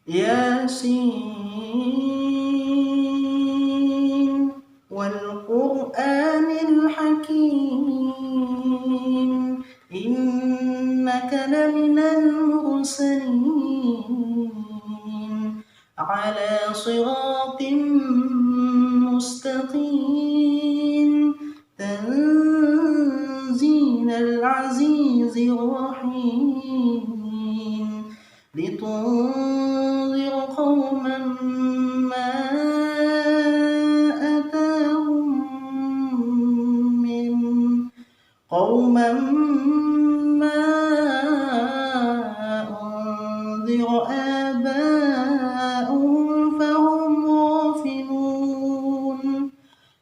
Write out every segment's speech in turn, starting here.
ياسين والقرآن الحكيم إنك لمن المرسلين على صراط مستقيم تنزيل العزيز الرحيم لتنذر قوما ما أتاهم من أنذر آباؤهم فهم غافلون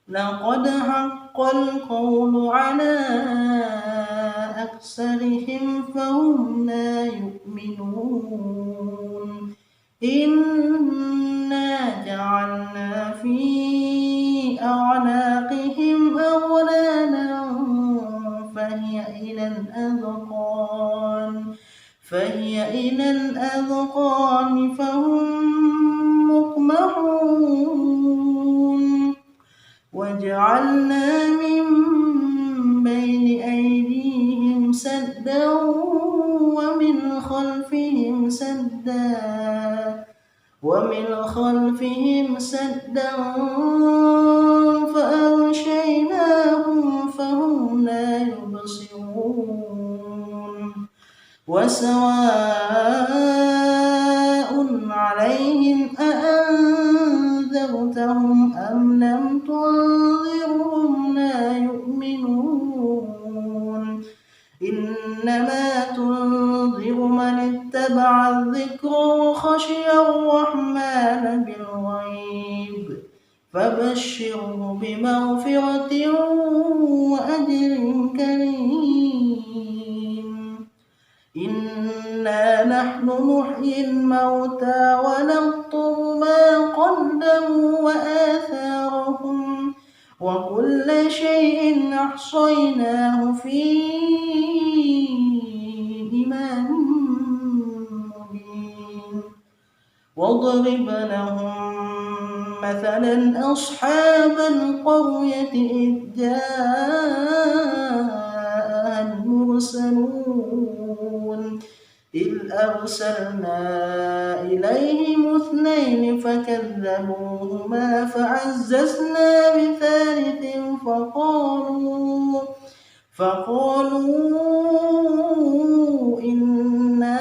لقد حق القول على أكثرهم فهم لا يؤمنون إنا جعلنا في أعناقهم أغلالا فهي إلى الأذقان فهم مقمحون وجعلنا من بين أيديهم سدا ومن خلفهم سدا فأغشيناهم فهم لا يبصرون وسواء عليهم أأنذرتهم أم لم تنذرهم لا يؤمنون إنما تنذر من اتبع الذكر وخشي الرحمن بالغيب فبشره بمغفرة وأجر كريم إنا نحن نحيي الموتى ونكتب ما قدموا وآثارهم وكل شيء أحصيناه في إمام مبين واضرب لهم مثلا أصحاب القرية إذ جاءها المرسلون إذ أرسلنا إليهم اثنين فكذبوهما فعززنا بثالث فقالوا إنا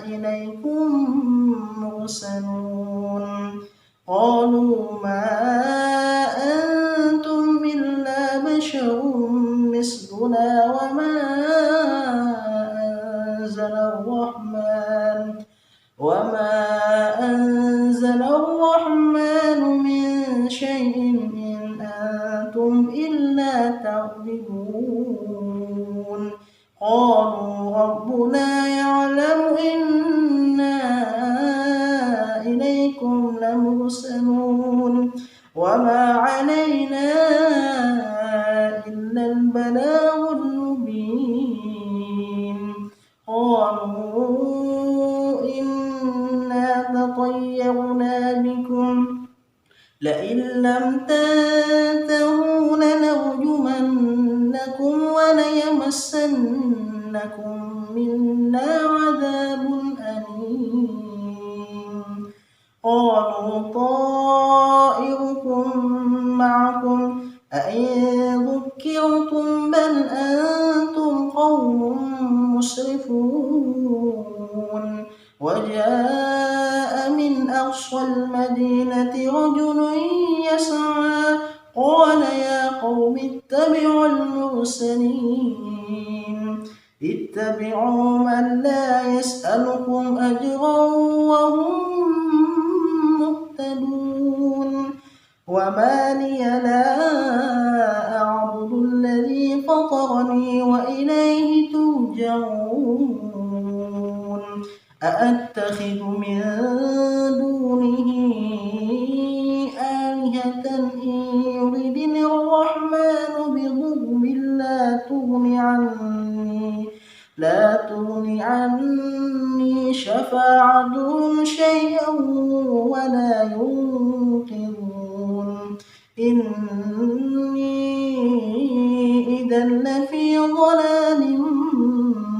إليكم مرسلون قالوا ما أنتم إلا بشر مثلنا وما أنزل الرحمن من شيء إن أنتم إلا تكذبون قالوا ربنا يعلم إنا إليكم لمرسلون وما علينا إلا البلاغ المبين قالوا تطيرنا بكم لئن لم تنتهوا لنرجمنكم وليمسنكم منا عذاب أليم قالوا طائركم معكم أئن ذكرتم بل أنتم قوم مسرفون وجاء من أقصى المدينة رجل يسعى قال يا قوم اتبعوا المرسلين اتبعوا من لا يسألكم أجرا وهم مهتدون وما لي لا أعبد الذي فطرني وإليه ترجعون أأتخذ من دونه آلهة إن يردني الرحمن بضر لا تغن عني شفاعتهم شيئا ولا ينقذون إني إذا لفي ضلال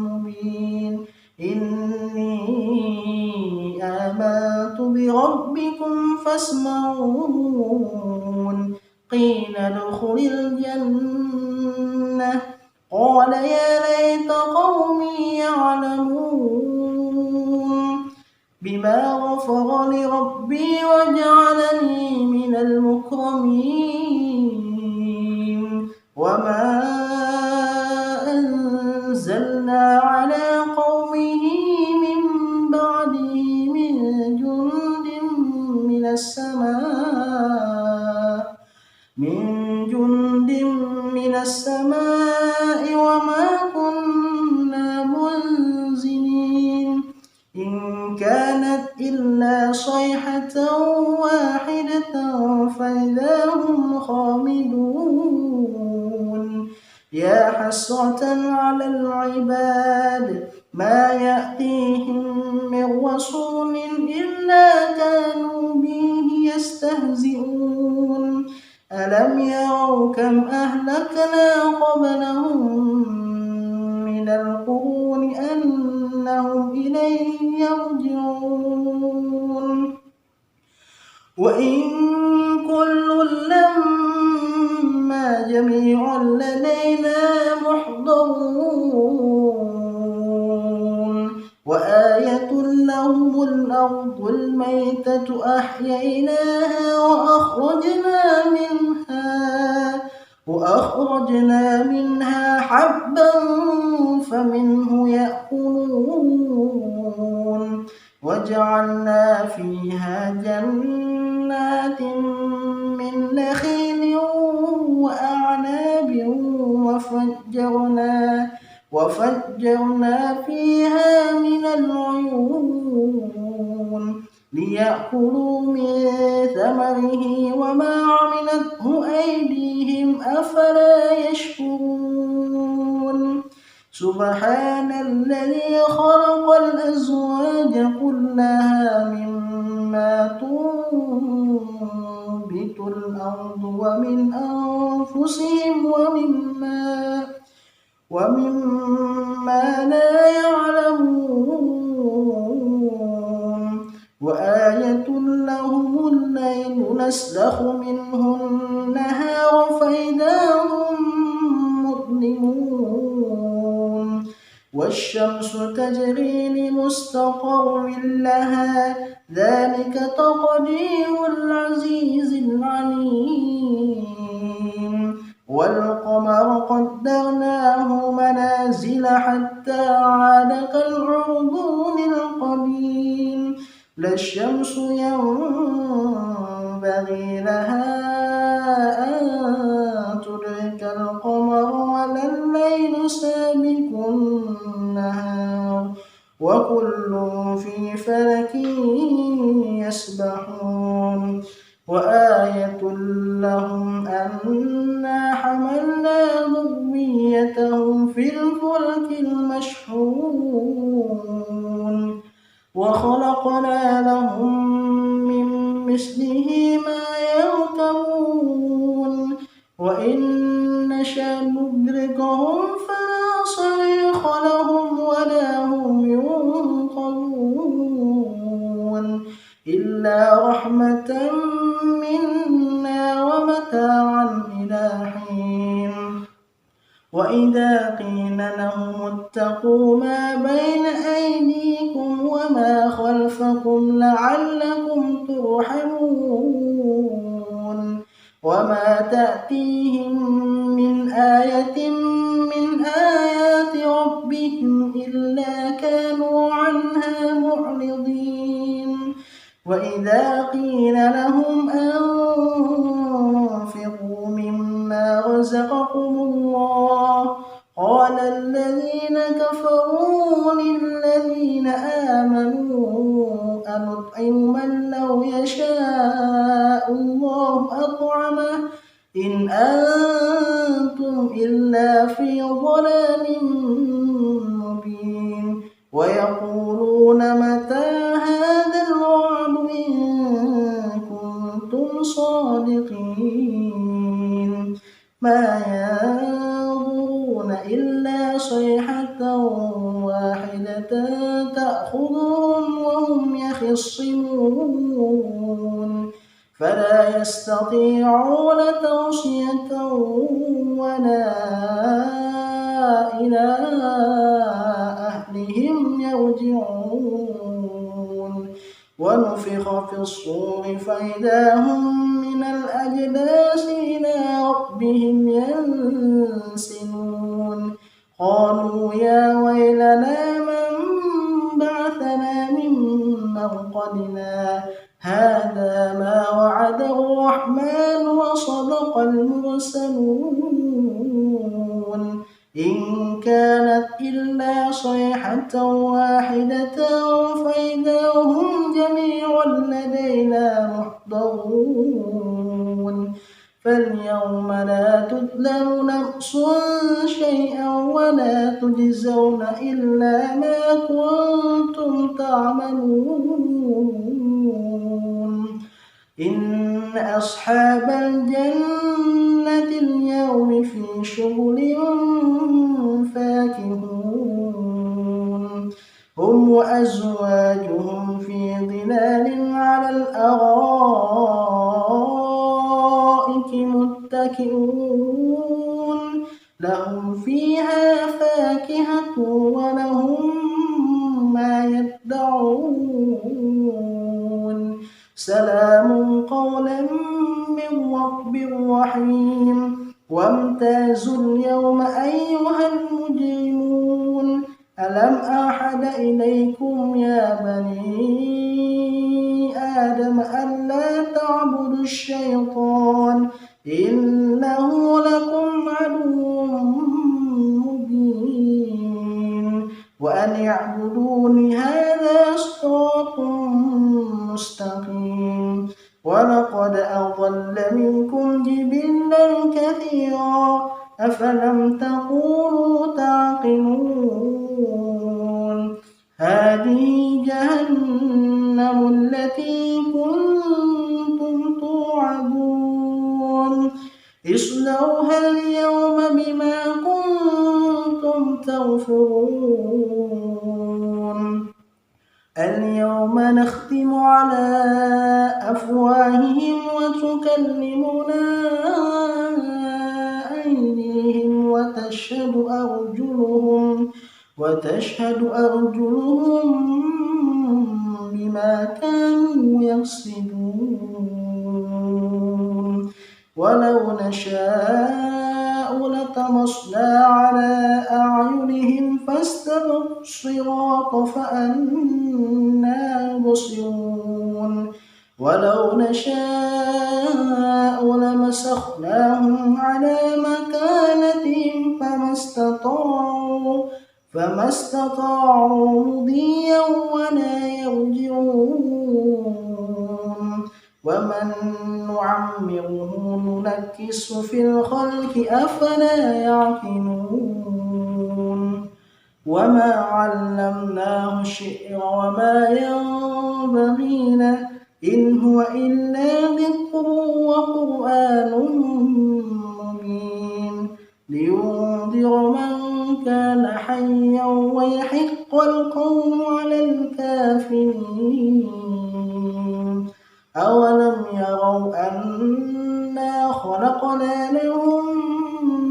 مبين إني آمنت بربكم فاسمعون قيل ادخل الجنة قال يا ليت قومي يعلمون بما غفر لي ربي وجعلني من المكرمين وما أنزلنا على قومه من بعده من جند من السماء وما كنا منزلين إن كانت إلا صيحة واحدة فإذا هم خامدون يا حسرة على العباد ما يأتيهم من رسول إلا كانوا به يستهزئون ألم يروا كم أهلكنا قبلهم من القرون أنهم إليهم يرجعون وإن كل لما جميع لدينا محضرون وآية لهم الأرض الميتة أحييناها وأخرجنا منها حبا فمنه يأكلون وجعلنا فيها جنات من نخيل وأعناب وفجرنا فيها من العيون ليأكلوا من ثمره وما عملته أيديهم أفلا يشكرون سبحان الذي خلق الأزواج كلها مما تنبت الأرض ومن أنفسهم ومما لا يعلمون وآية لهم الليل نسلخ منه النهار فإذا هم مظلمون والشمس تجري لمستقر لها ذلك تقدير العزيز العليم والقمر قدرناه منازل حتى عاد كالعرجون القديم لا الشمس ينبغي لها أن تدرك القمر ولا الليل سابق النهار وكل في فلك يسبحون وآية لهم أنا حملنا ذريتهم في الفلك المشحون وخلقنا لهم من مثله ما يركبون وإن نشأ ندركهم فلا صريخ لهم ولا هم ينقذون إلا رحمة منا ومتاعا إلى حين وإذا قيل لهم اتقوا ما بين أيديكم وما خلفكم لعلكم ترحمون وما تأتيهم من آية من آيات ربهم إلا كانوا عنها معرضين وإذا قيل لهم أنفقوا مما رزقكم الله قال الذين كفروا للذين آمنوا أنطعم من لو يشاء الله أطعمه إن أنتم إلا في ضلال مبين ويقولون متى هذا الوعد إن كنتم صادقين ما ينظرون إلا صيحة واحدة تأخذهم وهم يخصمون فلا يستطيعون توصية ولا إلى أهلهم يرجعون ونفخ في الصور فإذا هم من الأجداث إلى ربهم ينسلون قالوا يا ويلنا من بعثنا من مرقدنا هذا ما وعد الرحمن وصدق المرسلون إن كانت إلا صيحة واحدة فإذا هم جميع لدينا محضرون فاليوم لا تظلم نفس شيئا ولا تجزون إلا ما كنتم تعملون إن أصحاب الجنة اليوم في شغل فاكهون هم وأزواجهم في ظلال على الأرائك متكئون لهم فيها فاكهة ولهم ما يدعون سلام قولا من رب رحيم وامتازوا اليوم أيها المجرمون ألم أعهد إليكم يا بني آدم ألا تعبدوا الشيطان إنه لكم عدو مبين وأن اعبدون هذا صراط مستقيم ولقد أضل منكم جبلا كثيرا أفلم تكونوا تعقلون هذه جهنم التي كنتم توعدون اصلوها اليوم بما كنتم تغفرون اليوم نختم على أفواههم وتكلمنا أيديهم وتشهد أرجلهم بما كانوا يكسبون ولو نشاء لطمسنا على أعينهم فاستبقوا الصراط فأنى يبصرون ولو نشاء لمسخناهم على مكانتهم فما استطاعوا مضيا ولا يرجعون ومن نعمره ننكس في الخلق أفلا يعقلون وما علمناه الشعر وما ينبغي له إن هو إلا ذكر وقرآن مبين لينذر من كان حيا ويحق القول على الكافرين أولم يروا أنا خلقنا لهم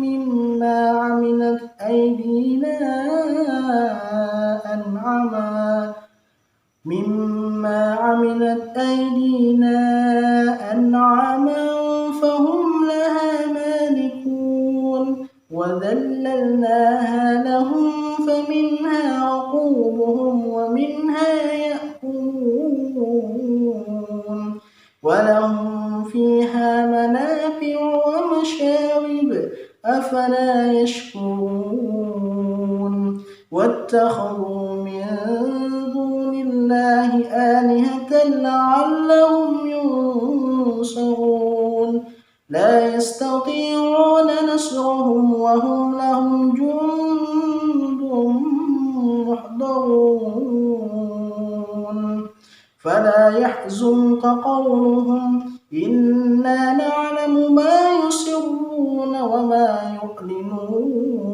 مما عملت أيدينا أنعاما فهم لها مالكون وذللناها لهم فمنها ركوبهم ومنها يأكلون ولهم فيها منافع ومشارب أفلا يشكرون واتخذوا من دون الله آلهة لعلهم ينصرون لا يستطيعون نصرهم وهم لهم جند محضرون فلا يحزنك قولهم إنا نعلم ما يسرون وما يعلنون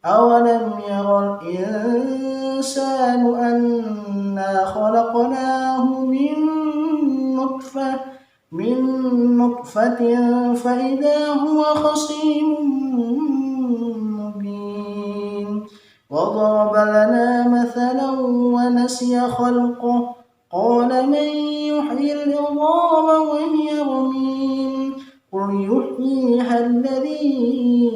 أولم ير الإنسان أنا خلقناه من نطفة فإذا هو خصيم مبين وضرب لنا مثلا ونسي خلقه قال من يحيي العظام وهي رميم قل يحييها الذي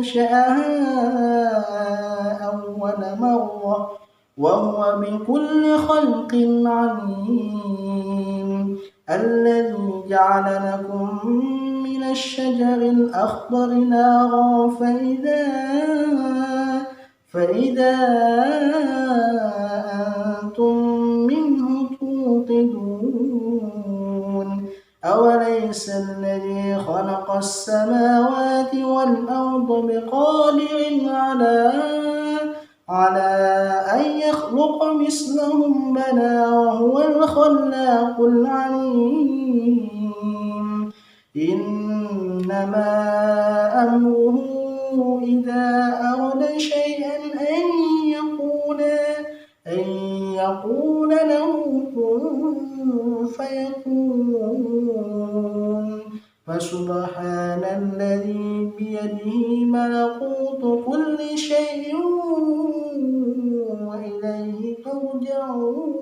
أنشأها أول مرة وهو بكل خلق عليم الذي جعل لكم من الشجر الأخضر نارا فإذا أنتم منه توقدون أوليس الذي خلق السماوات والأرض بقادر على أن يخلق مثلهم بلى وهو الخلاق العليم إنما أمره إذا أراد شيئا أن يقول له كن فيكون فسبحان الذي بيده ملكوت كل شيء وإليه ترجعون